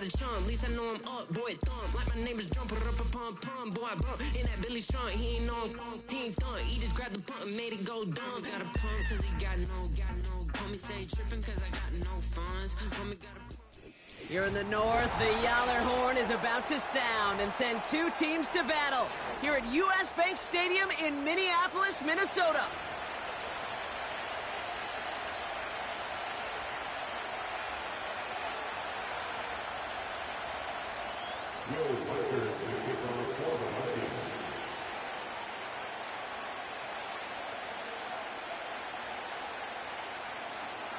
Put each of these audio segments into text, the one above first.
a chump, at least I know I'm up, boy, thump. Like my name is Jumper, up a pump, pump. Boy, I bump in that Billy Strunk, he ain't know him, he ain't thump. He just grabbed the pump and made it go dumb. Got a pump, cause he got no. Homie say trippin' cause I got no funds. Homie got a... Here in the north, the Yowler horn is about to sound and send two teams to battle here at US Bank Stadium in Minneapolis, Minnesota.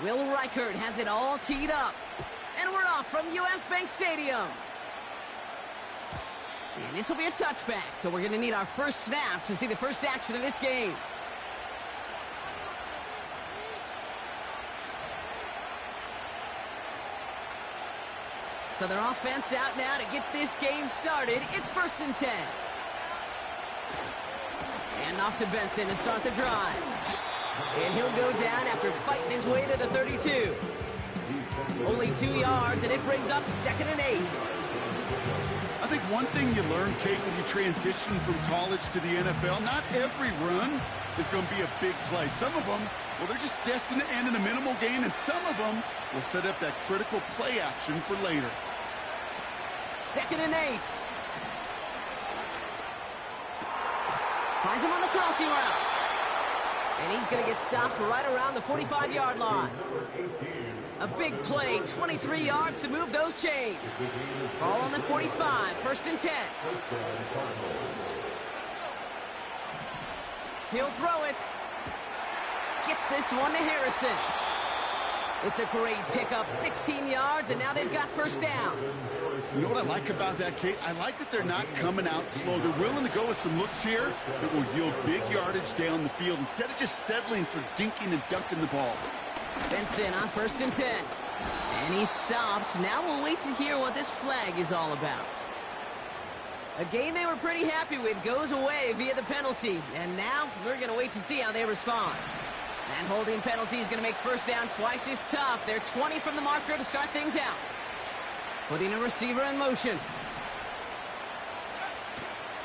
Will Reichert has it all teed up. And we're off from US Bank Stadium. And this will be a touchback, so we're going to need our first snap to see the first action of this game. So their offense out now to get this game started. It's 1st and 10. And off to Benson to start the drive. And he'll go down after fighting his way to the 32. Only 2 yards, and it brings up 2nd and 8. I think one thing you learn, Kate, when you transition from college to the NFL, not every run is going to be a big play. Some of them, well, they're just destined to end in a minimal gain, and some of them will set up that critical play action for later. 2nd and 8. Finds him on the crossing route. And he's going to get stopped right around the 45-yard line. A big play, 23 yards to move those chains. Ball on the 45, 1st and 10. He'll throw it. Gets this one to Harrison. It's a great pickup, 16 yards, and now they've got 1st down. You know what I like about that, Kate? I like that they're not coming out slow. They're willing to go with some looks here that will yield big yardage down the field instead of just settling for dinking and dunking the ball. Benson on 1st and 10. And he's stopped. Now we'll wait to hear what this flag is all about. A game they were pretty happy with goes away via the penalty. And now we're going to wait to see how they respond. And holding penalty is going to make 1st down twice as tough. They're 20 from the marker to start things out. Putting a receiver in motion.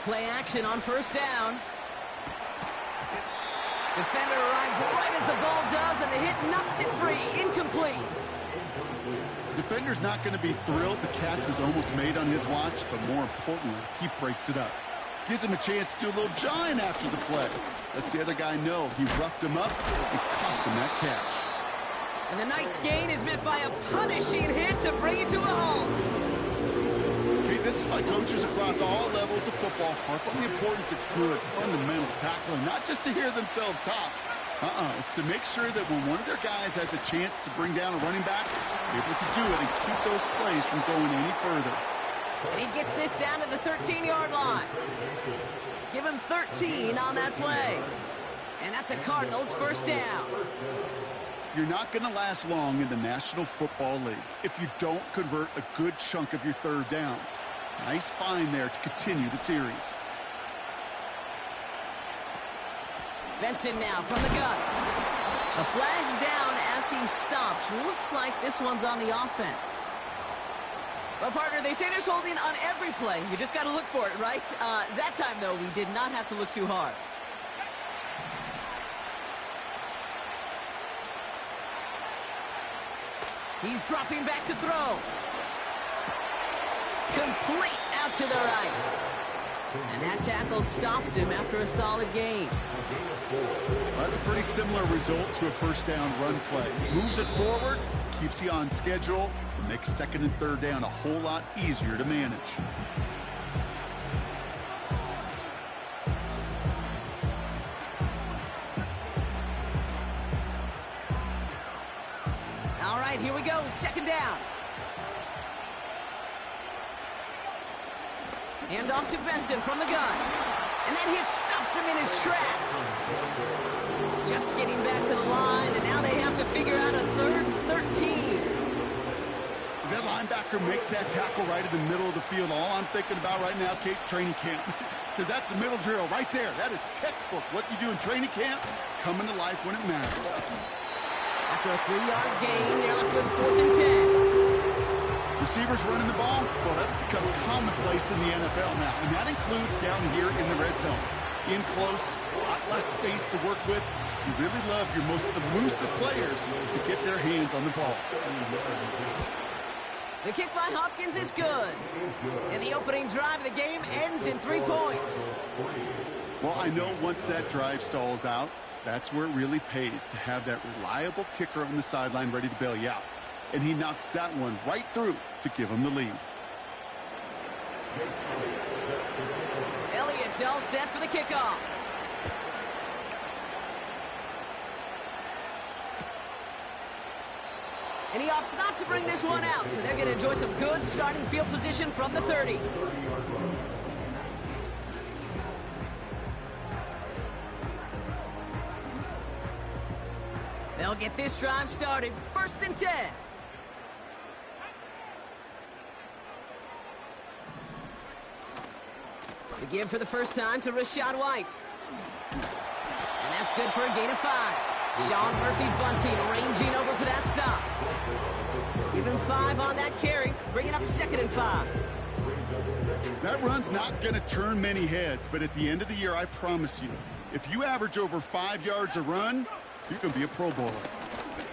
Play action on 1st down. Defender arrives right as the ball does, and the hit knocks it free. Incomplete. Defender's not going to be thrilled the catch was almost made on his watch, but more importantly, he breaks it up. Gives him a chance to do a little jawing after the play. Lets the other guy know he roughed him up and cost him that catch. And the nice gain is met by a punishing hit to bring it to a halt. Okay, this is why coaches across all levels of football harp on the importance of good, fundamental tackling, not just to hear themselves talk. It's to make sure that when one of their guys has a chance to bring down a running back, they're able to do it and keep those plays from going any further. And he gets this down to the 13-yard line. Give him 13 on that play. And that's a Cardinals 1st down. You're not going to last long in the National Football League if you don't convert a good chunk of your 3rd downs. Nice find there to continue the series. Benson now from the gun. The flag's down as he stops. Looks like this one's on the offense. Well, partner, they say there's holding on every play. You just got to look for it, right? That time, though, we did not have to look too hard. He's dropping back to throw. Complete out to the right. And that tackle stops him after a solid gain. Well, that's a pretty similar result to a 1st down run play. Moves it forward, keeps you on schedule, and makes 2nd and 3rd down a whole lot easier to manage. All right, here we go. 2nd down. Hand off to Benson from the gun. And that hit stops him in his tracks. Just getting back to the line, and now they have to figure out a 3rd and 13. As that linebacker makes that tackle right in the middle of the field, all I'm thinking about right now, Kate's training camp. Because that's the middle drill right there. That is textbook. What you do in training camp, coming to life when it matters. After a 3-yard gain, they're left with 4th and 10. Receivers running the ball, well, that's become commonplace in the NFL now, and that includes down here in the red zone. In close, a lot less space to work with. You really love your most elusive players to get their hands on the ball. The kick by Hopkins is good. And the opening drive of the game ends in 3 points. Well, I know once that drive stalls out, that's where it really pays to have that reliable kicker on the sideline ready to bail you out. And he knocks that one right through to give him the lead. Elliott's all set for the kickoff. And he opts not to bring this one out, so they're going to enjoy some good starting field position from the 30. They'll get this drive started. 1st and 10. The give for the first time to Rashad White. And that's good for a gain of 5. Sean Murphy-Bunting ranging over for that stop. Give him 5 on that carry, bringing up 2nd and 5. That run's not going to turn many heads, but at the end of the year, I promise you, if you average over 5 yards a run, you're going to be a Pro Bowler.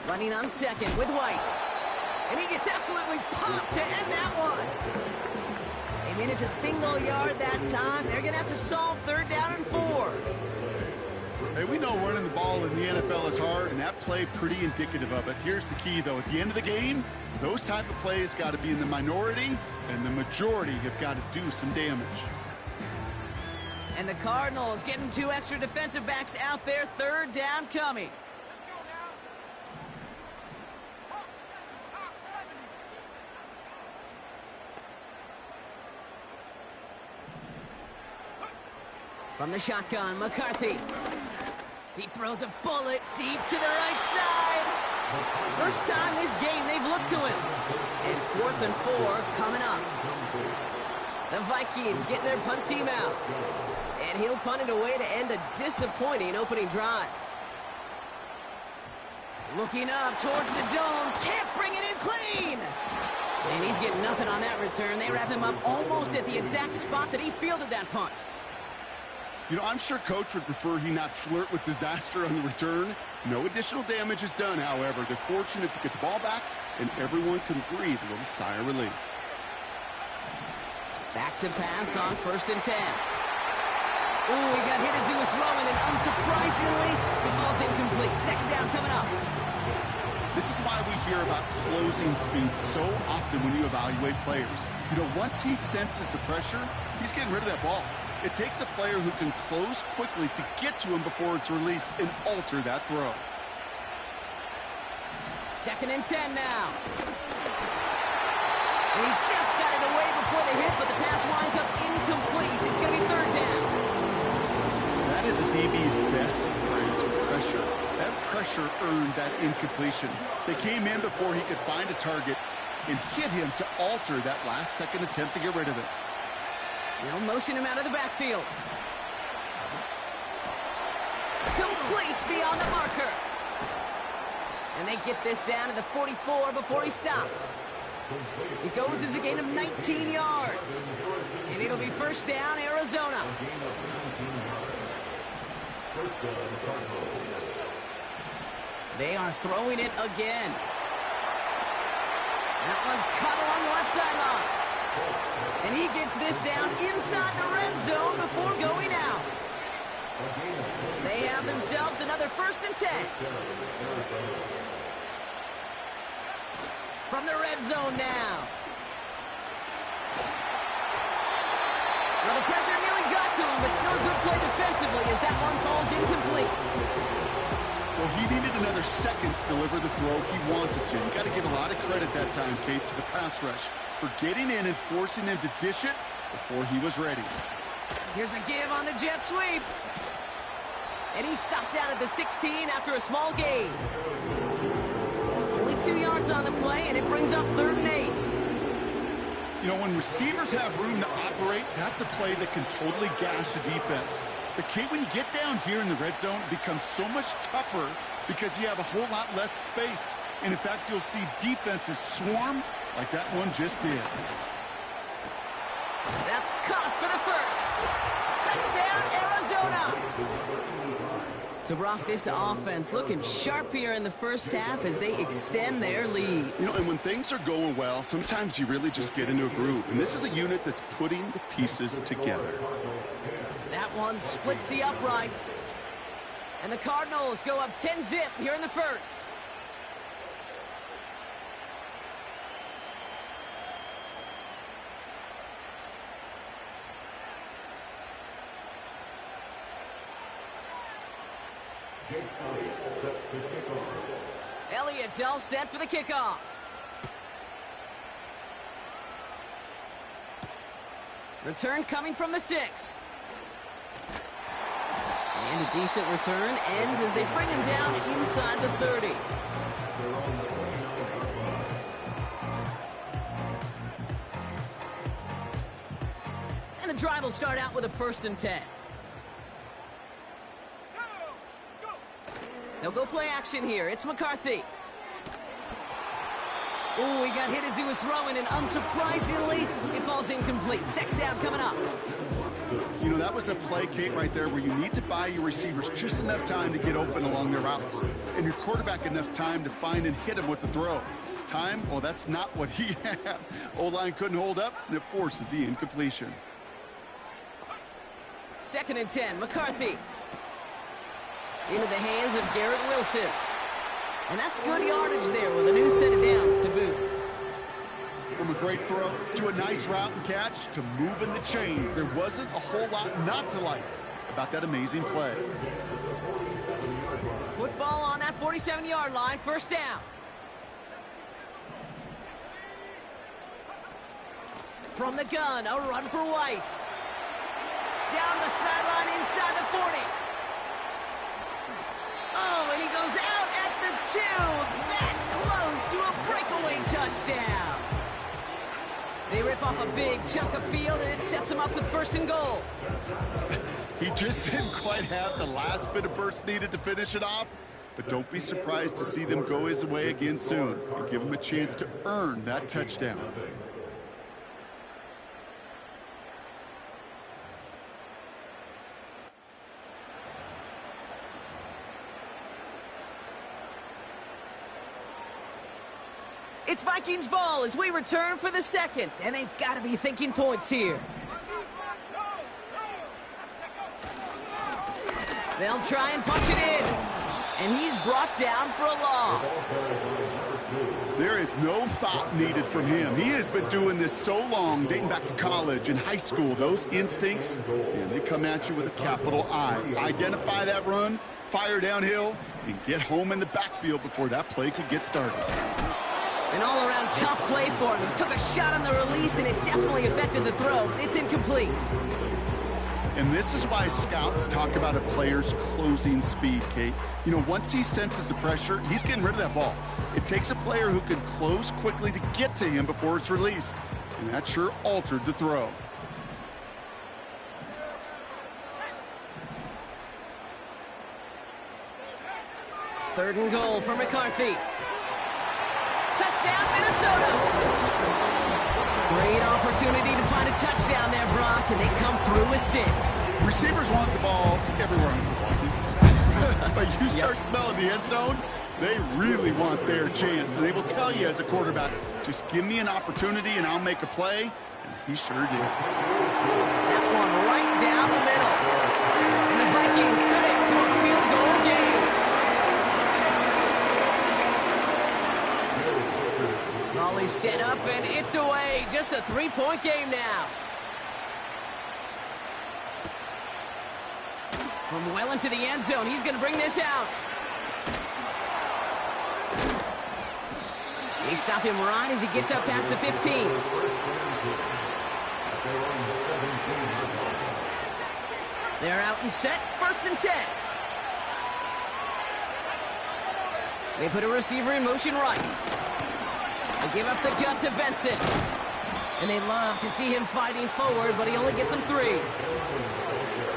Running on 2nd with White. And he gets absolutely popped to end that one. They manage a single yard that time. They're going to have to solve 3rd down and 4. Hey, we know running the ball in the NFL is hard, and that play pretty indicative of it. Here's the key, though. At the end of the game, those type of plays got to be in the minority, and the majority have got to do some damage. And the Cardinals getting 2 extra defensive backs out there. 3rd down coming. From the shotgun, McCarthy. He throws a bullet deep to the right side. First time this game they've looked to him. And 4th and 4 coming up. The Vikings getting their punt team out. And he'll punt it away to end a disappointing opening drive. Looking up towards the dome. Can't bring it in clean. And he's getting nothing on that return. They wrap him up almost at the exact spot that he fielded that punt. You know, I'm sure Coach would prefer he not flirt with disaster on the return. No additional damage is done, however. They're fortunate to get the ball back, and everyone can breathe a little sigh of relief. Back to pass on 1st and 10. Ooh, he got hit as he was throwing, and unsurprisingly, it falls incomplete. 2nd down coming up. This is why we hear about closing speed so often when you evaluate players. You know, once he senses the pressure, he's getting rid of that ball. It takes a player who can close quickly to get to him before it's released and alter that throw. 2nd and 10 now. And he just got it away before the hit, but the pass winds up incomplete. It's going to be 3rd down. That is a DB's best friend, pressure. That pressure earned that incompletion. They came in before he could find a target and hit him to alter that last-second attempt to get rid of it. They'll motion him out of the backfield. Complete beyond the marker. And they get this down to the 44 before he stopped. It goes as a gain of 19 yards. And it'll be 1st down, Arizona. They are throwing it again. That one's caught along the left sideline. And he gets this down inside the red zone before going out. They have themselves another 1st and 10. From the red zone now. Well, the pressure nearly got to him, but still a good play defensively as that one falls incomplete. Well, he needed another second to deliver the throw he wanted to. You got to give a lot of credit that time, Kate, to the pass rush for getting in and forcing him to dish it before he was ready. Here's a give on the jet sweep. And he's stopped down at the 16 after a small gain. Only 2 yards on the play, and it brings up 3rd and 8. You know, when receivers have room to operate, that's a play that can totally gash a defense. But, Kate, when you get down here in the red zone, it becomes so much tougher because you have a whole lot less space. And, in fact, you'll see defenses swarm like that one just did. That's caught for the first. Touchdown, Arizona! So, Brock, this offense looking sharp here in the first half as they extend their lead. You know, and when things are going well, sometimes you really just get into a groove. And this is a unit that's putting the pieces together. That one splits the uprights. And the Cardinals go up 10-zip here in the first. Elliott's all set for the kickoff. Return coming from the 6. And a decent return ends as they bring him down inside the 30. And the drive will start out with a 1st and 10. They'll go play action here. It's McCarthy. Oh, he got hit as he was throwing, and unsurprisingly, it falls incomplete. 2nd down coming up. You know, that was a play, Kate, right there where you need to buy your receivers just enough time to get open along their routes, and your quarterback enough time to find and hit him with the throw. Time? Well, that's not what he had. O-line couldn't hold up, and it forces the incompletion. 2nd and 10, McCarthy. Into the hands of Garrett Wilson. And that's good yardage there with a new set of downs to boot. From a great throw to a nice route and catch to moving the chains, there wasn't a whole lot not to like about that amazing play. Football on that 47-yard line, 1st down. From the gun, a run for White. Down the sideline inside the 40. Oh, and he goes out at the 2. That close to a breakaway touchdown. They rip off a big chunk of field, and it sets him up with 1st and goal. He just didn't quite have the last bit of burst needed to finish it off, but don't be surprised to see them go his way again soon and give him a chance to earn that touchdown. It's Vikings ball as we return for the 2nd, and they've got to be thinking points here. They'll try and punch it in, and he's brought down for a loss. There is no thought needed from him. He has been doing this so long, dating back to college and high school. Those instincts, and they come at you with a capital I. Identify that run, fire downhill, and get home in the backfield before that play could get started. An all-around tough play for him. He took a shot on the release, and it definitely affected the throw. It's incomplete. And this is why scouts talk about a player's closing speed, Kate. You know, once he senses the pressure, he's getting rid of that ball. It takes a player who can close quickly to get to him before it's released. And that sure altered the throw. Third and goal for McCarthy. Touchdown, Minnesota! Great opportunity to find a touchdown there, Brock, and they come through with 6. Receivers want the ball everywhere on the football field. But you start smelling the end zone, they really want their chance. And they will tell you as a quarterback, just give me an opportunity and I'll make a play. And he sure did. That one right down the middle. And the Vikings cut it to a field goal game. Molly's set up, and it's away. Just a 3-point game now. From well into the end zone, he's going to bring this out. They stop him right as he gets up past the 15. They're out and set, 1st and 10. They put a receiver in motion right. They give up the gut to Benson. And they love to see him fighting forward, but he only gets them 3.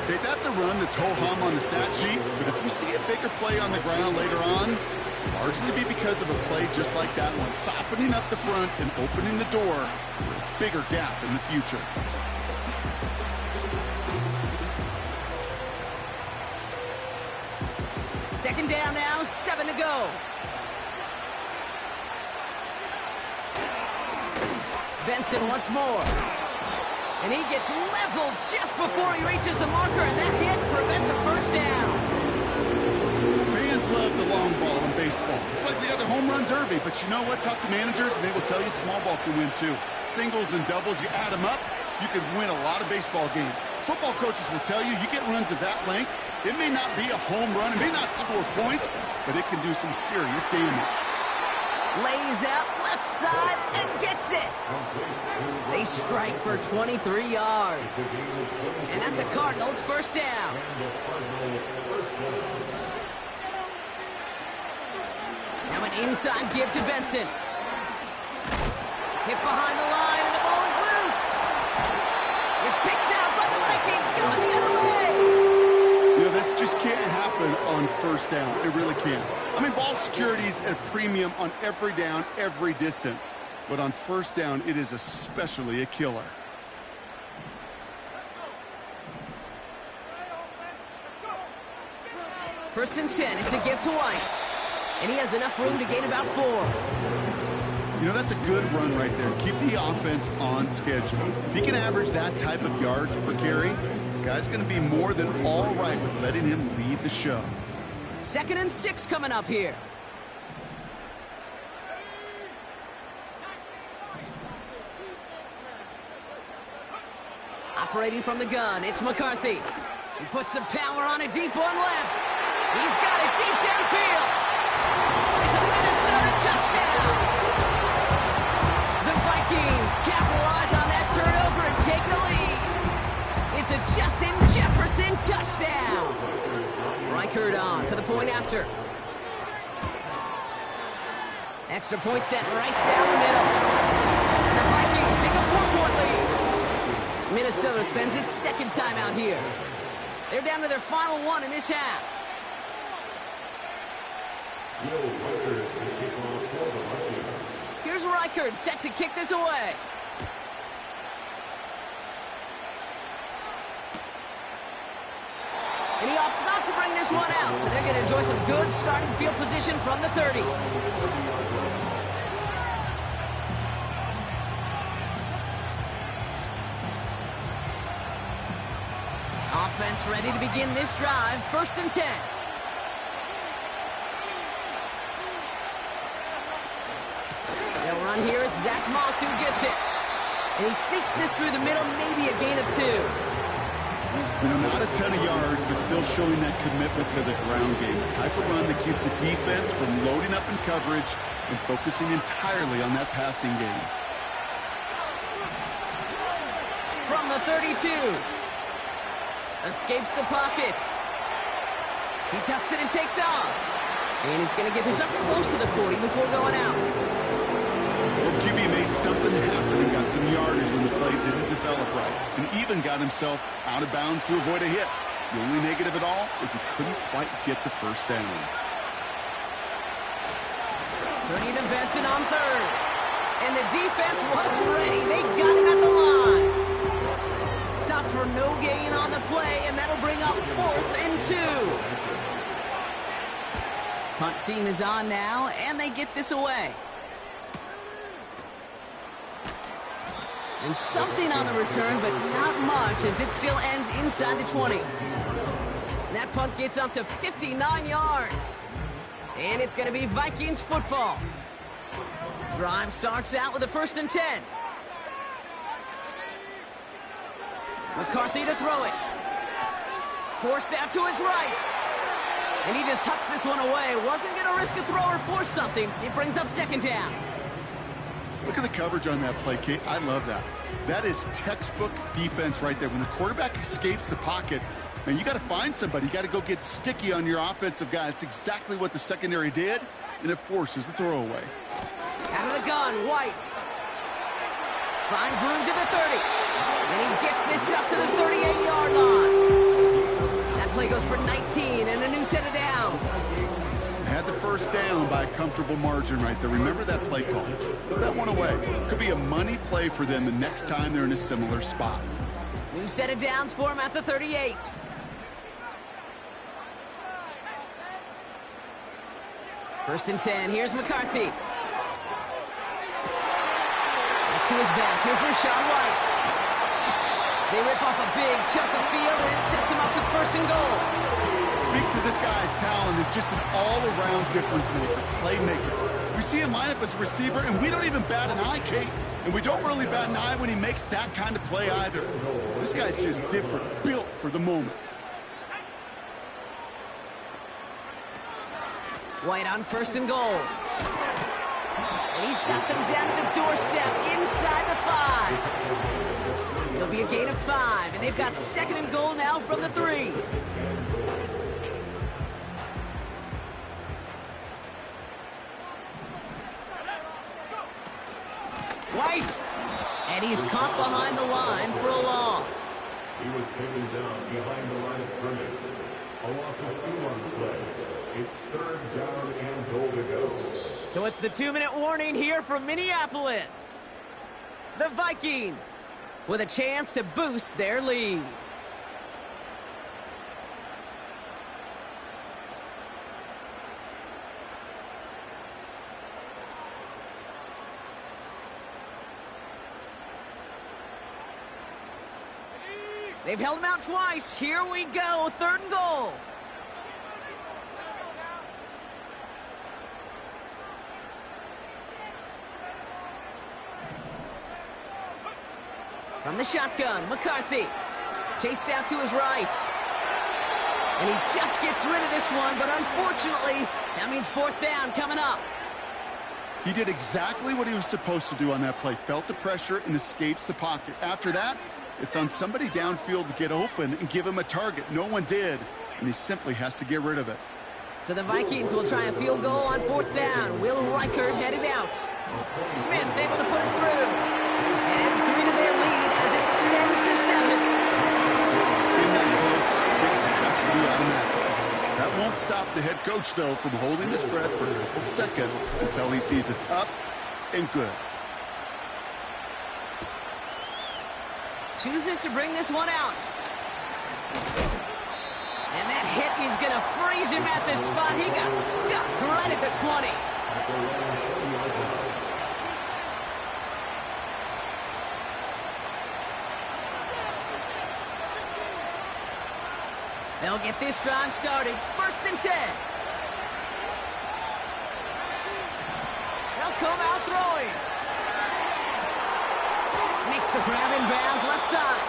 Okay, that's a run that's ho-hum on the stat sheet, but if you see a bigger play on the ground later on, Largely be because of a play just like that one, softening up the front and opening the door for a bigger gap in the future. Second down now, 7 to go. Benson once more. And he gets leveled just before he reaches the marker, and that hit prevents a first down. Fans love the long ball in baseball. It's like they got a home run derby, but you know what? Talk to managers, and they will tell you small ball can win too. Singles and doubles, you add them up, you can win a lot of baseball games. Football coaches will tell you, you get runs of that length, it may not be a home run, it may not score points, but it can do some serious damage. Lays out left side and gets it. They strike for 23 yards. And that's a Cardinals first down. Now an inside give to Benson. Hit behind the line and the ball is loose. It's picked out by the Vikings, going the other way. You know, this just can't happen on first down. It really can't. I mean, ball security is at a premium on every down, every distance. But on first down, it is especially a killer. First and 10, it's a give to White. And he has enough room to gain about 4. You know, that's a good run right there. Keep the offense on schedule. If he can average that type of yards per carry, this guy's going to be more than all right with letting him lead the show. Second and 6 coming up here. Operating from the gun, it's McCarthy. He puts some power on it deep on left. He's got it deep downfield. It's a Minnesota touchdown. The Vikings capitalize on that turnover and take the lead. It's a Justin Jefferson touchdown. Reichert on for the point after. Extra point set right down the middle. And the Vikings take a 4-point lead. Minnesota spends its second time out here. They're down to their final one in this half. Here's Reichert set to kick this away. And he opts not to bring this one out, so they're going to enjoy some good starting field position from the 30. Offense ready to begin this drive, first and 10. They'll run here, it's Zach Moss who gets it. And he sneaks this through the middle, maybe a gain of 2. You know, not a ton of yards, but still showing that commitment to the ground game. The type of run that keeps the defense from loading up in coverage and focusing entirely on that passing game. From the 32. Escapes the pocket. He tucks it and takes off. And he's going to get this up close to the 40 before going out. Well, QB made something happen and got some yardage when the play didn't develop right. And even got himself out of bounds to avoid a hit. The only negative at all is he couldn't quite get the first down. Turning to Benson on third. And the defense was ready. They got him at the line. Stopped for no gain on the play, and that'll bring up 4th and 2. Punt team is on now, and they get this away. And something on the return, but not much, as it still ends inside the 20. And that punt gets up to 59 yards. And it's going to be Vikings football. Drive starts out with a first and 10. McCarthy to throw it. Forced out to his right. And he just hucks this one away. Wasn't going to risk a throw or force something. It brings up second down. Look at the coverage on that play, Kate. I love that. That is textbook defense right there. When the quarterback escapes the pocket, man, you got to find somebody. You got to go get sticky on your offensive guy. It's exactly what the secondary did, and it forces the throwaway. Out of the gun, White. Finds room to the 30. And he gets this up to the 38-yard line. That play goes for 19 and a new set of downs. Had had the first down by a comfortable margin right there. Remember that play call. Put that one away. Could be a money play for them the next time they're in a similar spot. New set of downs for him at the 38. First and 10. Here's McCarthy. That's to his back. Here's Rashawn White. They rip off a big chunk of field, and it sets him up with first and goal. Speaks to this guy's talent as just an all-around difference maker, playmaker. We see him line up as a receiver, and we don't even bat an eye, Kate. And we don't really bat an eye when he makes that kind of play either. This guy's just different, built for the moment. White on first and goal. And he's got them down to the doorstep inside the 5. It'll be a gain of 5, and they've got second and goal now from the 3. White! And he's caught behind the line for a loss. He was taken down behind the line of scrimmage. A loss of 2 on the play. It's third down and goal to go. So it's the 2-minute warning here from Minneapolis. The Vikings with a chance to boost their lead. They've held him out twice. Here we go, third and goal. From the shotgun, McCarthy. Chased out to his right. And he just gets rid of this one, but unfortunately, that means fourth down coming up. He did exactly what he was supposed to do on that play. Felt the pressure and escapes the pocket. After that, it's on somebody downfield to get open and give him a target. No one did, and he simply has to get rid of it. So the Vikings will try a field goal on fourth down. Will Reichert headed out. Smith able to put it through. And add 3 to their lead as it extends to 7. In that close, kicks have to be automatic. That won't stop the head coach, though, from holding his breath for a couple seconds until he sees it's up and good. Chooses to bring this one out. And that hit is going to freeze him at this spot. He got stuck right at the 20. They'll get this drive started. First and 10. They'll come out throwing. Makes the grab in bounds left side.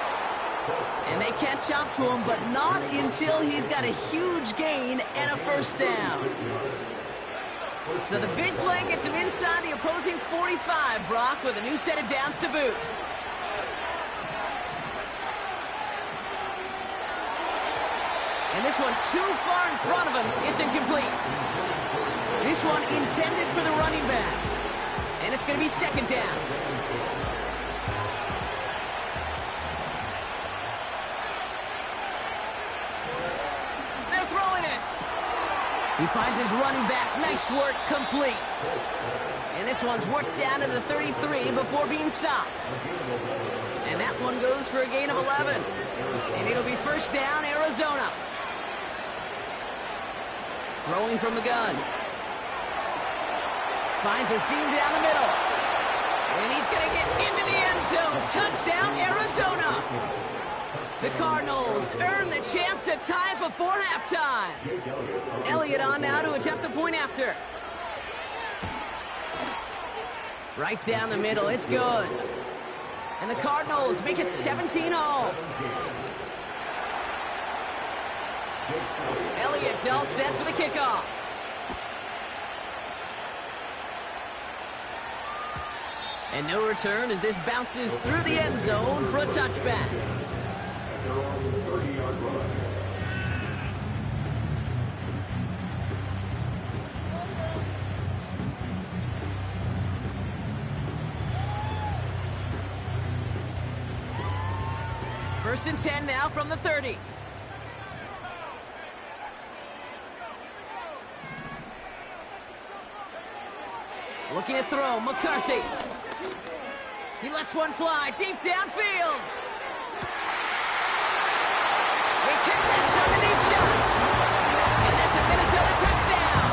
And they catch up to him, but not until he's got a huge gain and a first down. So the big play gets him inside the opposing 45, Brock, with a new set of downs to boot. And this one too far in front of him. It's incomplete. This one intended for the running back. And it's going to be second down. They're throwing it. He finds his running back. Nice work, complete. And this one's worked down to the 33 before being stopped. And that one goes for a gain of 11. And it'll be first down, Arizona. Throwing from the gun. Finds a seam down the middle. And he's going to get into the end zone. Touchdown, Arizona. The Cardinals earn the chance to tie it before halftime. Elliott on now to attempt a point after. Right down the middle. It's good. And the Cardinals make it 17-all. Elliott's all set for the kickoff. And no return as this bounces through the end zone for a touchback. First and 10 now from the 30. Looking to throw, McCarthy. He lets one fly deep downfield. He connects on the deep shot. And that's a Minnesota touchdown.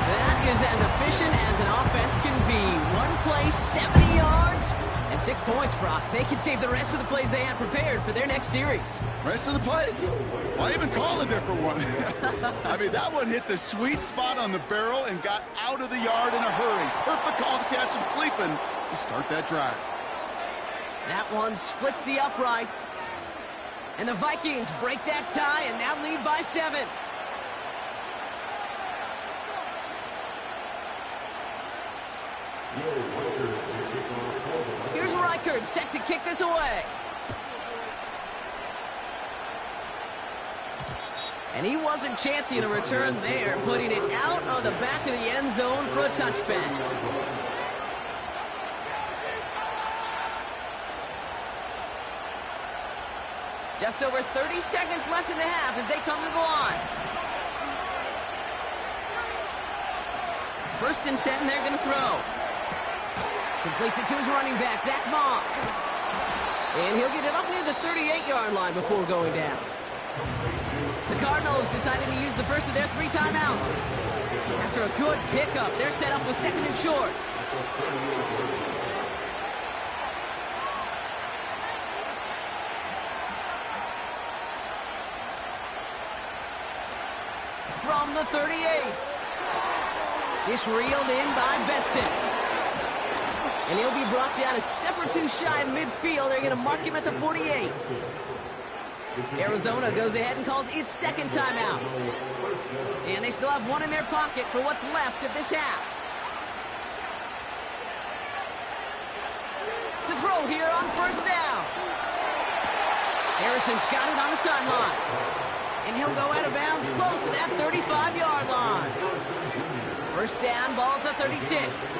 That is as efficient as an offense can be. One play, 70 yards, and 6 points, Brock. They can save the rest of the plays they had prepared for their next series. Rest of the plays? Why even call a different one? I mean, that one hit the sweet spot on the barrel and got out of the yard in a hurry. Perfect call to catch him sleeping to start that drive. That one splits the uprights. And the Vikings break that tie and now lead by 7. Here's Reichard set to kick this away. And he wasn't chancing a return there, putting it out of the back of the end zone for a touchback. Just over 30 seconds left in the half as they come to the line. 1st and 10, they're going to throw. Completes it to his running back, Zach Moss. And he'll get it up near the 38-yard line before going down. The Cardinals decided to use the first of their 3 timeouts. After a good pickup, they're set up with 2nd and short. From the 38. This reeled in by Benson. And he'll be brought down a step or 2 shy of midfield. They're going to mark him at the 48. Arizona goes ahead and calls its 2nd timeout. And they still have 1 in their pocket for what's left of this half. To throw here on 1st down. Harrison's got it on the sideline. And he'll go out of bounds close to that 35-yard line. 1st down, ball at the 36.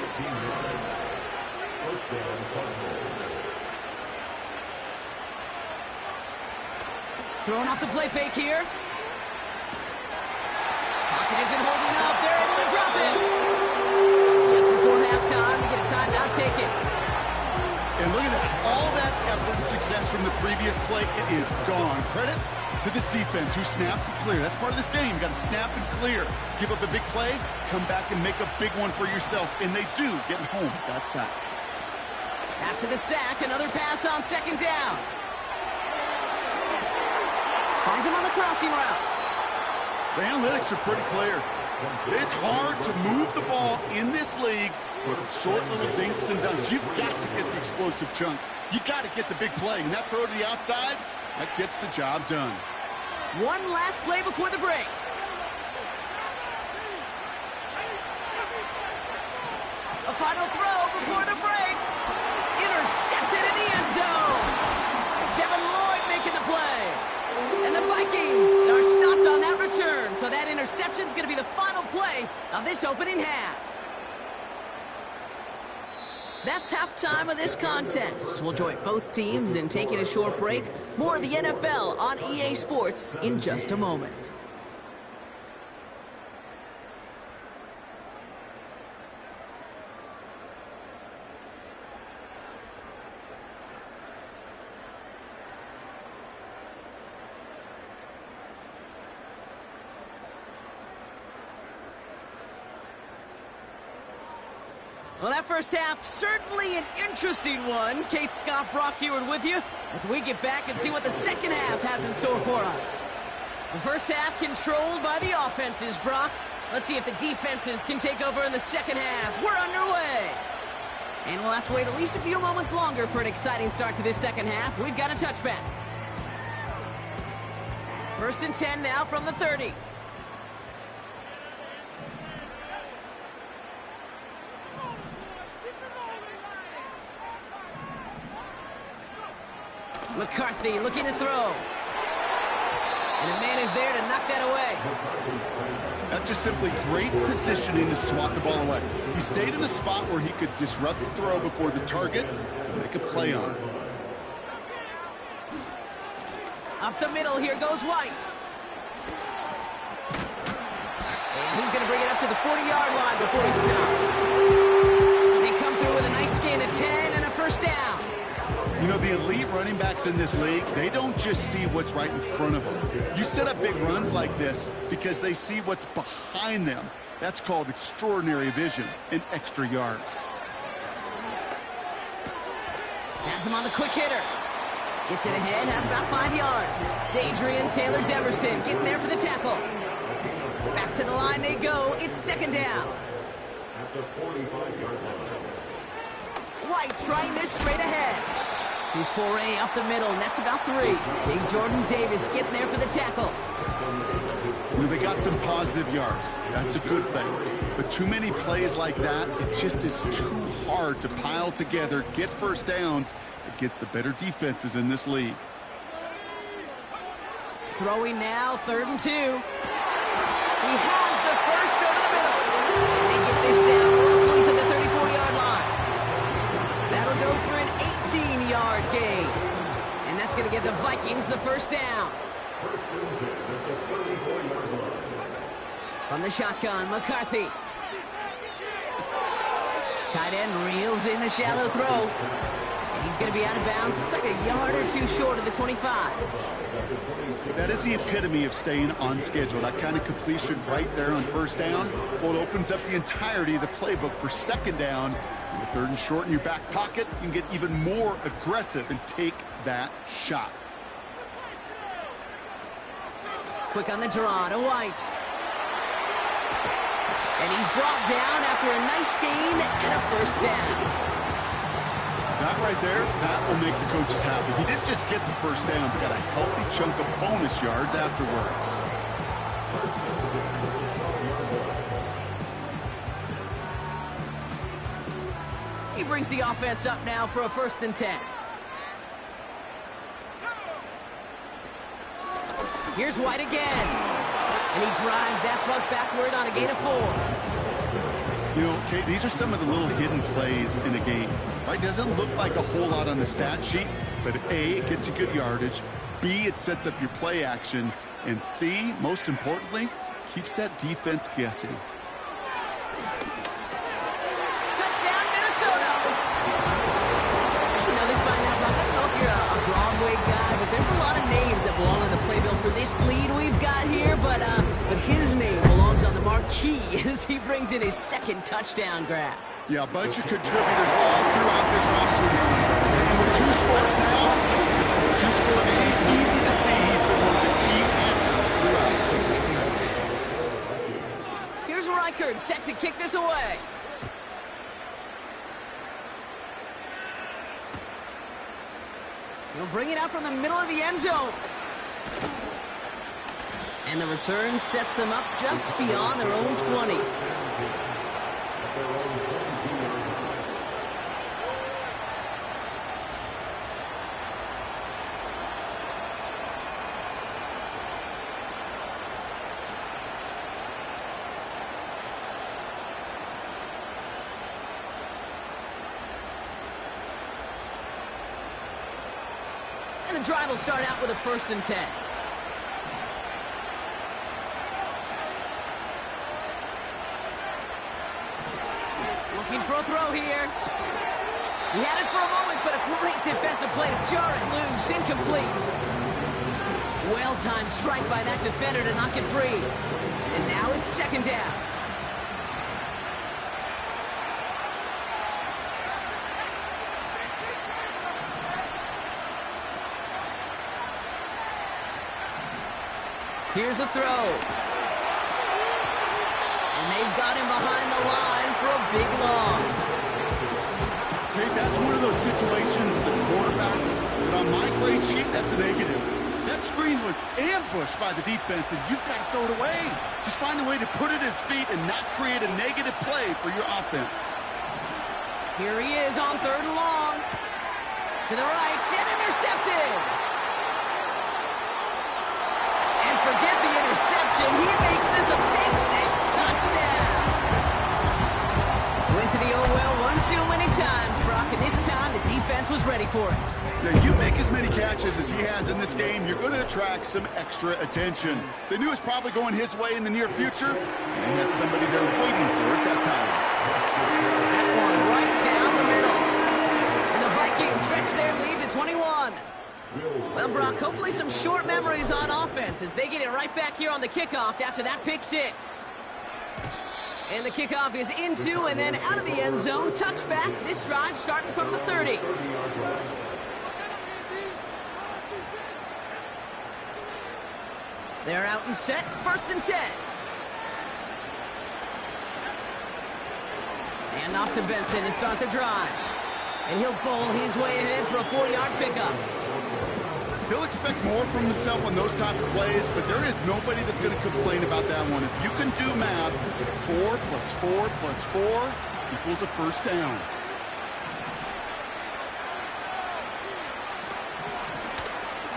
Throwing off the play fake here. Pocket isn't holding up. They're able to drop it. Just before halftime, we get a timeout taken. And look at that. All that effort and success from the previous play, it is gone. Credit to this defense who snapped and clear. That's part of this game. You got to snap and clear. Give up a big play, come back and make a big one for yourself. And they do, getting home with that sack. After the sack, another pass on 2nd down. Finds him on the crossing route. The analytics are pretty clear. It's hard to move the ball in this league with short little dinks and dunks. You've got to get the explosive chunk. You got to get the big play. And that throw to the outside, that gets the job done. One last play before the break. A final throw before the break. Intercepted in the end zone. Kevin Lloyd making the play. And the Vikings are stopped on that return. So that interception is going to be the final play of this opening half. That's halftime of this contest. We'll join both teams in taking a short break. More of the NFL on EA Sports in just a moment. Well, that first half, certainly an interesting one. Kate Scott, Brock Heward with you as we get back and see what the second half has in store for us. The first half controlled by the offenses, Brock. Let's see if the defenses can take over in the second half. We're underway. And we'll have to wait at least a few moments longer for an exciting start to this second half. We've got a touchback. 1st and 10 now from the 30. McCarthy looking to throw. And the man is there to knock that away. That's just simply great positioning to swat the ball away. He stayed in a spot where he could disrupt the throw before the target and make a play on it. Up the middle, here goes White. He's going to bring it up to the 40-yard line before he stops. They come through with a nice gain of 10 and a first down. You know, the elite running backs in this league, they don't just see what's right in front of them. You set up big runs like this because they see what's behind them. That's called extraordinary vision and extra yards. Has him on the quick hitter. Gets it ahead, has about 5 yards. Dadrian Taylor-Deverson getting there for the tackle. Back to the line they go. It's second down. At the 45-yard line. White trying this straight ahead. He's foray up the middle, and that's about 3. Big Jordan Davis getting there for the tackle. You know, they got some positive yards. That's a good thing. But too many plays like that, it just is too hard to pile together, get first downs. It gets the better defenses in this league. Throwing now, 3rd and 2. He has the first over the middle. And they get this down roughly to the 34-yard line. That'll go for an 18-yard gain. And that's going to give the Vikings the first down. From the shotgun, McCarthy. Tight end reels in the shallow throw. And he's going to be out of bounds. Looks like a yard or 2 short of the 25. That is the epitome of staying on schedule. That kind of completion right there on first down. Well, it opens up the entirety of the playbook for second down. And with 3rd and short in your back pocket, you can get even more aggressive and take that shot. Quick on the draw to White. And he's brought down after a nice gain and a first down. That right there, that will make the coaches happy. He didn't just get the first down, but got a healthy chunk of bonus yards afterwards. He brings the offense up now for a 1st and 10. Here's White again. And he drives that puck backward on a gain of 4. You know, okay, these are some of the little hidden plays in a game. Right? Doesn't look like a whole lot on the stat sheet, but A, it gets you good yardage. B, it sets up your play action. And C, most importantly, keeps that defense guessing. Touchdown, Minnesota! You should know this by now, Buck. I don't know if you're a Broadway guy, but there's a lot of names that belong on the playbill for this lead we've got here, but his name belongs on the marquee as he brings in his 2nd touchdown grab. Yeah, a bunch of contributors all throughout this roster. And with 2 scores now, it's a 2-score game. Easy to see he's been one of the key actors throughout. Here's Reichard set to kick this away. He'll bring it out from the middle of the end zone. And the return sets them up just beyond their own 20. And the drive will start out with a 1st and 10. Looking for a throw here. He had it for a moment, but a great defensive play to jar it loose. Incomplete. Well-timed strike by that defender to knock it free. And now it's 2nd down. Here's a throw. And they've got him behind the line for a big loss. Okay, that's one of those situations as a quarterback, but on my grade sheet, that's a negative. That screen was ambushed by the defense, and you've got to throw it away. Just find a way to put it at his feet and not create a negative play for your offense. Here he is on 3rd and long. To the right, and intercepted. Forget the interception. He makes this a pick 6 touchdown. When into the old well one too many times, Brock, and this time the defense was ready for it. Now, you make as many catches as he has in this game, you're going to attract some extra attention. They knew it was probably going his way in the near future, and they had somebody there waiting for it that time. That one right down the middle. And the Vikings stretch their lead to 21. Well, Brock, hopefully some short memories on offense as they get it right back here on the kickoff after that pick six. And the kickoff is into and then out of the end zone. Touchback. This drive starting from the 30. They're out and set. 1st and 10. And off to Benson to start the drive. And he'll bowl his way ahead for a 4-yard pickup. He'll expect more from himself on those type of plays, but there is nobody that's going to complain about that one. If you can do math, 4 plus 4 plus 4 equals a first down.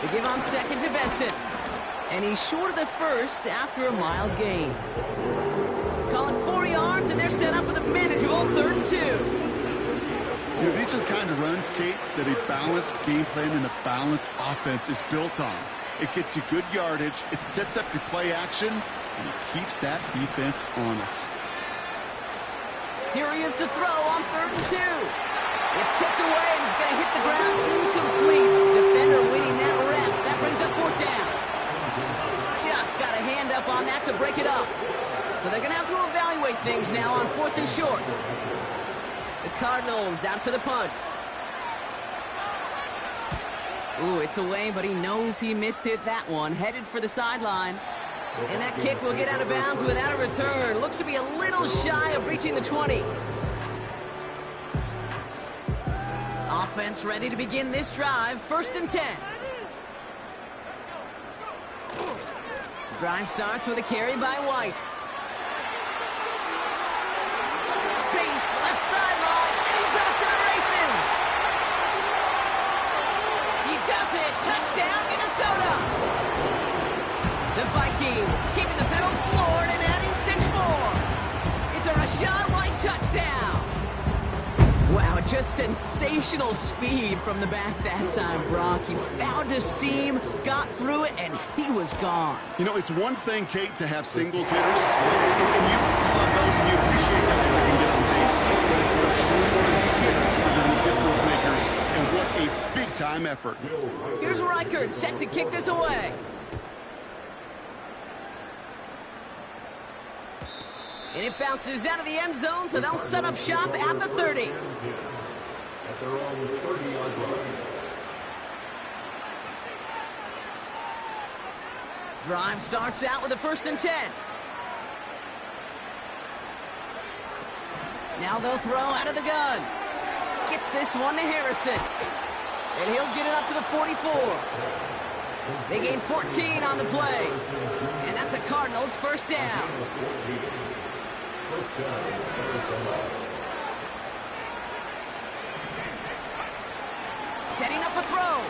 They give on 2nd to Benson. And he's short of the first after a mild gain. Call it 4 yards, and they're set up with a manageable 3rd and 2. You know, these are the kind of runs, Kate, that a balanced game plan and a balanced offense is built on. It gets you good yardage, it sets up your play action, and it keeps that defense honest. Here he is to throw on 3rd and 2. It's tipped away, and he's going to hit the ground incomplete. Defender winning that rep. That brings up 4th down. Just got a hand up on that to break it up. So they're going to have to evaluate things now on 4th and short. The Cardinals out for the punt. Ooh, it's away, but he knows he mishit that one. Headed for the sideline. And that kick will get out of bounds without a return. Looks to be a little shy of reaching the 20. Offense ready to begin this drive. 1st and 10. Drive starts with a carry by White. Space, left sideline, and he's off to the races. He does it. Touchdown, Minnesota. The Vikings keeping the pedal floored and adding 6 more. It's a Rachaad White touchdown. Wow, just sensational speed from the back that time, Brock. He found a seam, got through it, and he was gone. You know, it's one thing, Kate, to have singles hitters, and you love those and you appreciate guys that can get on base, but it's the home run hitters that are the difference makers, and what a big-time effort. Here's Reichert set to kick this away. And it bounces out of the end zone, so they'll set up shop at the 30. Drive starts out with a 1st and 10. Now they'll throw out of the gun. Gets this one to Harrison. And he'll get it up to the 44. They gain 14 on the play. And that's a Cardinals 1st down. Setting up a throw.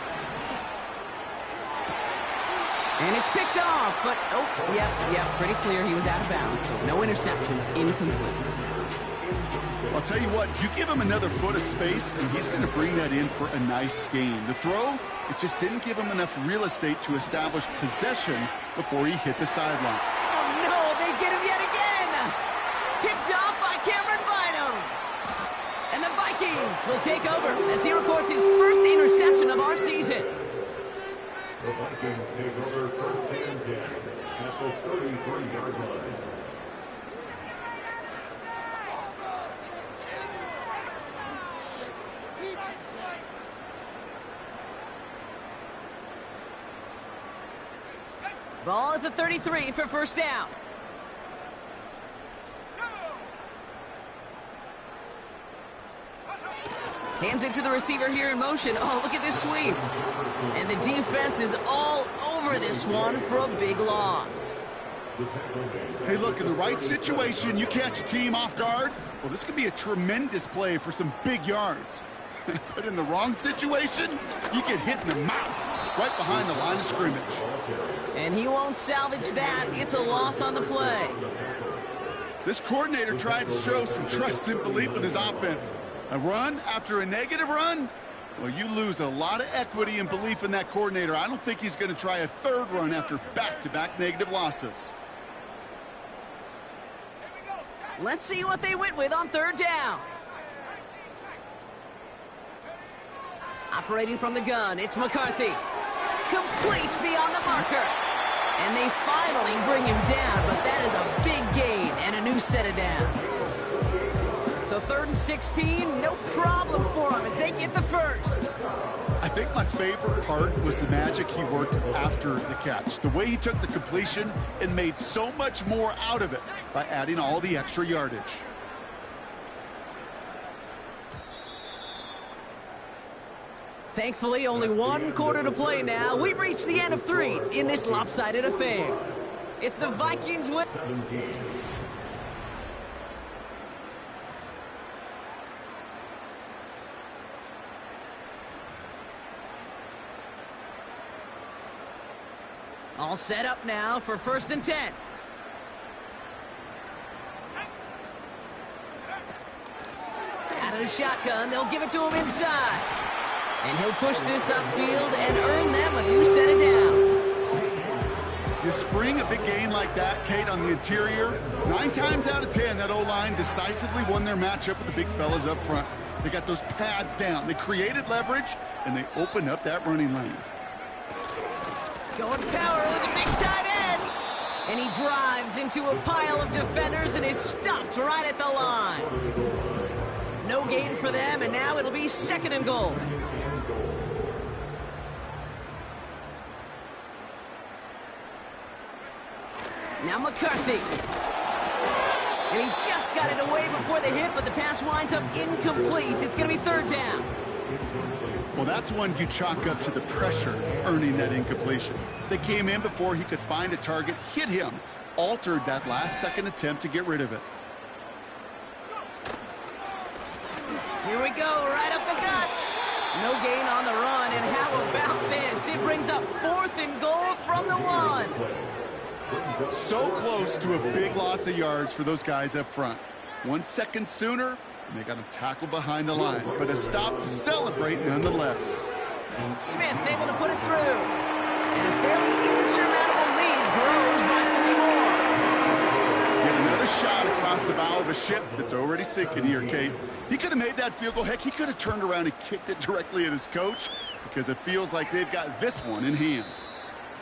And it's picked off, but, pretty clear he was out of bounds, so no interception, incomplete. I'll tell you what, you give him another foot of space, and he's going to bring that in for a nice gain. The throw, it just didn't give him enough real estate to establish possession before he hit the sideline. Oh, no, they get him yet again! Picked off by Cameron Bynum. And the Vikings will take over as he records his first interception of our season. The Vikings take over 1st and 10 at the 33-yard line. Ball at the 33 for 1st down. Hands it to the receiver here in motion. Oh, look at this sweep. And the defense is all over this one for a big loss. Hey, look, in the right situation, you catch a team off guard. Well, this could be a tremendous play for some big yards. But in the wrong situation, you get hit in the mouth right behind the line of scrimmage. And he won't salvage that. It's a loss on the play. This coordinator tried to show some trust and belief in his offense. A run after a negative run? Well, you lose a lot of equity and belief in that coordinator. I don't think he's going to try a third run after back-to-back negative losses. Let's see what they went with on third down. Operating from the gun, it's McCarthy. Complete beyond the marker. And they finally bring him down, but that is a big gain and a new set of downs. So 3rd and 16, no problem for them as they get the first. I think my favorite part was the magic he worked after the catch. The way he took the completion and made so much more out of it by adding all the extra yardage. Thankfully, only 1 quarter to play now. We've reached the end of 3 in this lopsided affair. It's the Vikings with... All set up now for 1st and 10. Out of the shotgun, they'll give it to him inside. And he'll push this upfield and earn them a new set of downs. You spring a big gain like that, Kate, on the interior. 9 times out of 10, that O-line decisively won their matchup with the big fellas up front. They got those pads down. They created leverage, and they opened up that running lane. Going power with a big tight end. And he drives into a pile of defenders and is stopped right at the line. No gain for them, and now it'll be 2nd and goal. Now McCarthy. And he just got it away before the hit, but the pass winds up incomplete. It's going to be 3rd down. Well, that's one you chalk up to the pressure earning that incompletion. They came in before he could find a target, hit him, altered that last-second attempt to get rid of it. Here we go, right up the gut. No gain on the run, and how about this? It brings up 4th and goal from the 1. So close to a big loss of yards for those guys up front. 1 second sooner, and they got him tackled behind the line, but a stop to celebrate nonetheless. Smith able to put it through. And a fairly insurmountable lead grows by 3 more. Yet another shot across the bow of a ship that's already sinking here, Kate. He could have made that field goal. Heck, he could have turned around and kicked it directly at his coach because it feels like they've got this one in hand.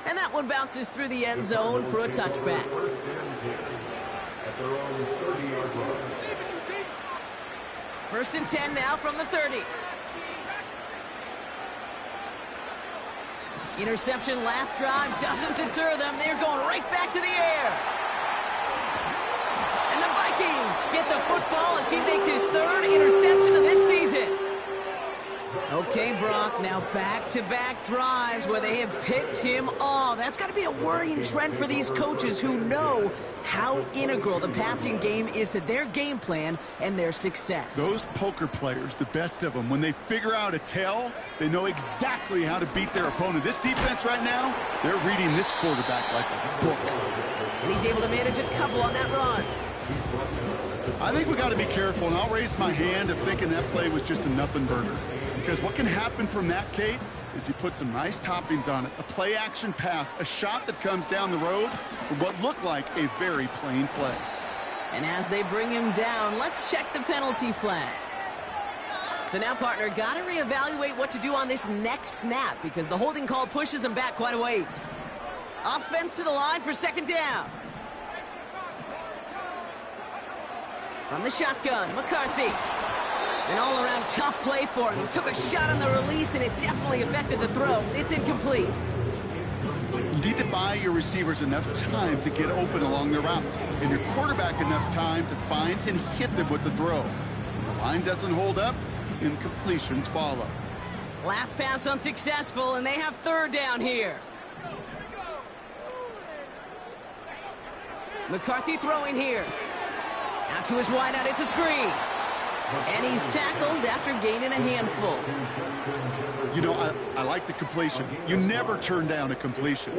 And that one bounces through the end zone for a touchback. First and 10 now from the 30. Interception last drive doesn't deter them. They're going right back to the air. And the Vikings get the football as he makes his 3rd interception of this season. Okay, Brock, now back-to-back drives where they have picked him off. That's got to be a worrying trend for these coaches who know how integral the passing game is to their game plan and their success. Those poker players, the best of them, when they figure out a tell, they know exactly how to beat their opponent. This defense right now, they're reading this quarterback like a book. And he's able to manage a couple on that run. I think we got to be careful, and I'll raise my hand of thinking that play was just a nothing burger. Because what can happen from that, Kate, is he put some nice toppings on it. A play-action pass, a shot that comes down the road for what looked like a very plain play. And as they bring him down, let's check the penalty flag. So now, partner, got to reevaluate what to do on this next snap because the holding call pushes him back quite a ways. Offense to the line for 2nd down. From the shotgun, McCarthy. An all-around tough play for him. He took a shot on the release, and it definitely affected the throw. It's incomplete. You need to buy your receivers enough time to get open along their routes, and your quarterback enough time to find and hit them with the throw. When the line doesn't hold up, incompletions follow. Last pass unsuccessful, and they have 3rd down here. McCarthy throwing here. Out to his wideout, it's a screen. And he's tackled after gaining a handful. You know, I like the completion. You never turn down a completion.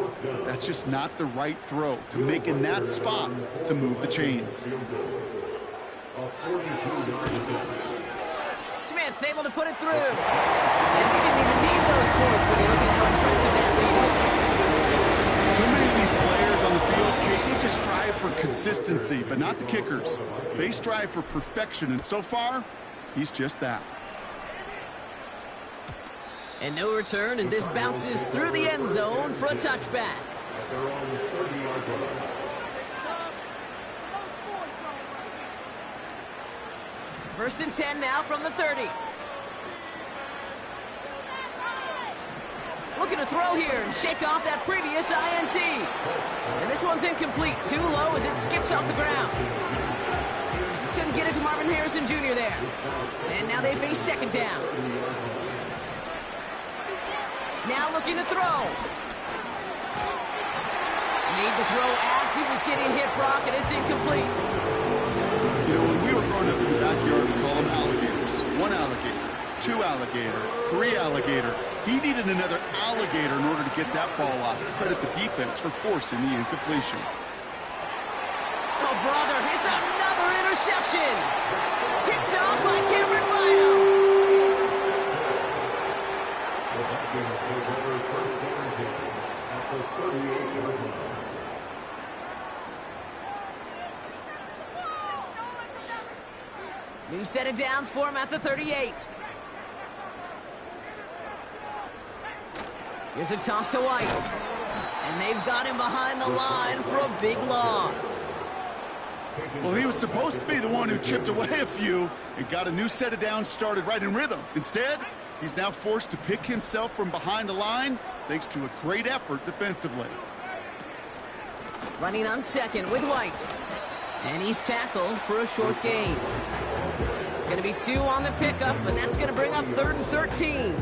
That's just not the right throw to make in that spot to move the chains. Smith able to put it through. And they didn't even need those points when you look at how impressive that lead is. So many of these players on the field, Kate, they just strive for consistency, but not the kickers. They strive for perfection, and so far, he's just that. And no return as this bounces through the end zone for a touchback. First and 10 now from the 30. Looking to throw here and shake off that previous INT. And this one's incomplete. Too low as it skips off the ground. Just couldn't get it to Marvin Harrison Jr. there. And now they face second down. Now looking to throw. Made the throw as he was getting hit, Brock, and it's incomplete. You know, when we were growing up in the backyard, we call them alligators. One alligator, two alligator, three alligator. He needed another alligator in order to get that ball off. Credit the defense for forcing the incompletion. Oh, brother, it's another interception. Picked off by Cameron Bynum. New set of downs for him at the 38. Here's a toss to White. And they've got him behind the line for a big loss. Well, he was supposed to be the one who chipped away a few and got a new set of downs started right in rhythm. Instead, he's now forced to pick himself from behind the line thanks to a great effort defensively. Running on second with White. And he's tackled for a short gain. It's going to be 2 on the pickup, and that's going to bring up 3rd and 13.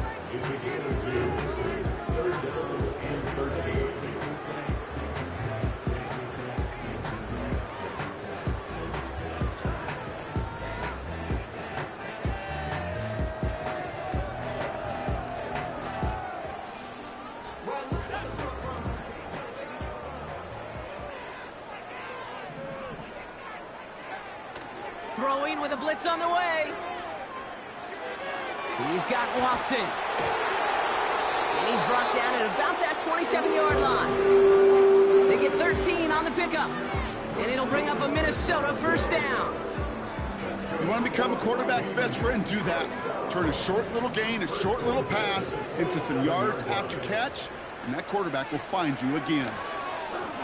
Throwing with a blitz on the way. He's got Watson. And he's brought down at about that 27-yard line. They get 13 on the pickup. And it'll bring up a Minnesota first down. You want to become a quarterback's best friend? Do that. Turn a short little gain, a short little pass into some yards after catch, and that quarterback will find you again.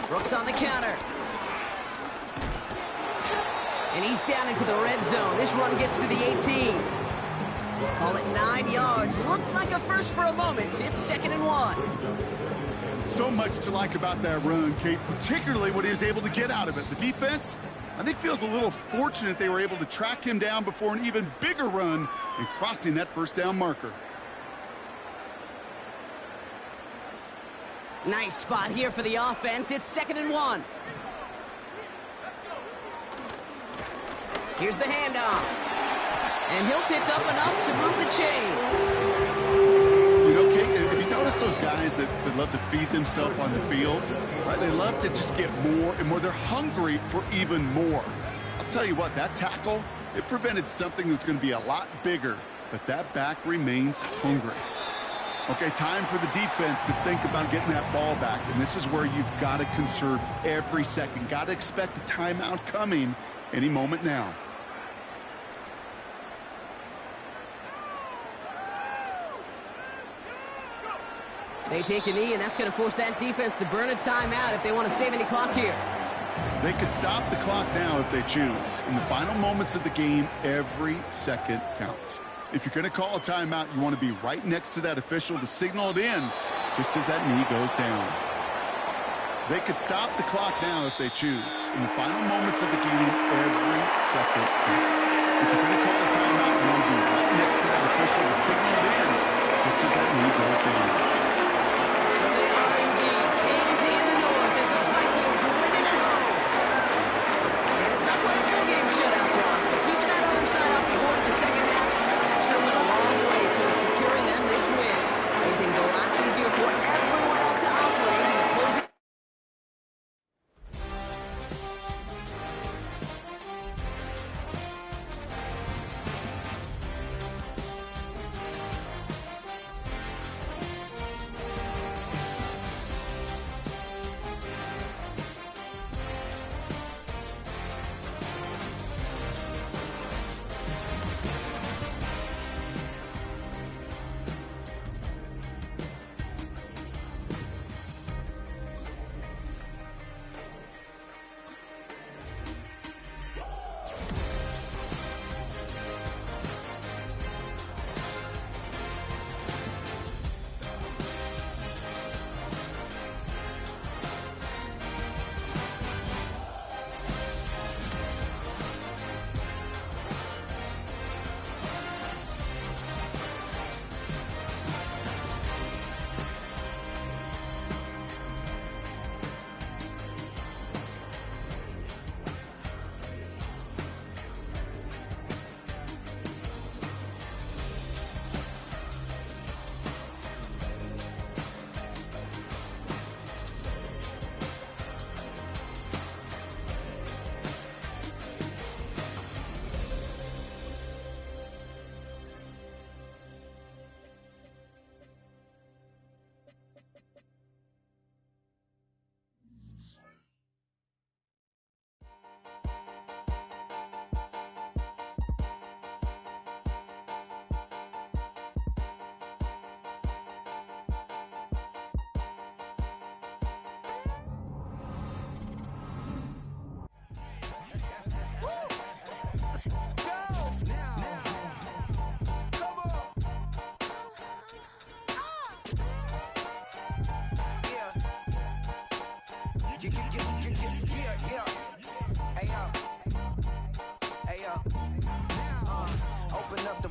Brooks on the counter. And he's down into the red zone. This run gets to the 18. Call it 9 yards. Looked like a first for a moment. It's 2nd and 1. So much to like about that run, Kate, particularly what he was able to get out of it. The defense, I think, feels a little fortunate they were able to track him down before an even bigger run and crossing that first down marker. Nice spot here for the offense. It's 2nd and 1. Here's the handoff. And he'll pick up enough to move the chains. You know, Kate, if you notice those guys that love to feed themselves on the field, right? They love to just get more and more. They're hungry for even more. I'll tell you what, that tackle, it prevented something that's going to be a lot bigger, but that back remains hungry. Okay, time for the defense to think about getting that ball back, and this is where you've got to conserve every second. Got to expect a timeout coming any moment now. They take a knee, and that's going to force that defense to burn a timeout if they want to save any clock here. They could stop the clock now if they choose. In the final moments of the game, every second counts. If you're going to call a timeout, you want to be right next to that official to signal it in just as that knee goes down. They could stop the clock now if they choose. In the final moments of the game, every second counts. If you're going to call a timeout, you want to be right next to that official to signal it in just as that knee goes down. So they are indeed kings in the north as the Vikings win it at home. And it's not quite a full game shutout, Brock, but keeping that other side off the board in the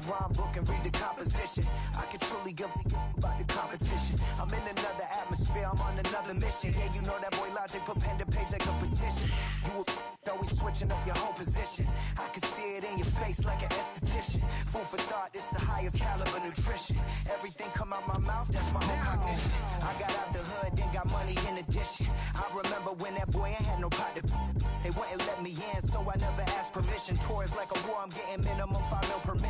rhyme book and read the composition. I can truly give about the competition. I'm in another atmosphere, I'm on another mission. Yeah, you know that boy Logic put pen to page like a petition. You always switching up your whole position. I can see it in your face like an esthetician. Food for thought, it's the highest caliber nutrition. Everything come out my mouth, that's my own cognition. I got out the hood, then got money in addition. I remember when that boy ain't had no pot to. They wouldn't let me in, so I never asked permission. Tours like a war, I'm getting minimum 5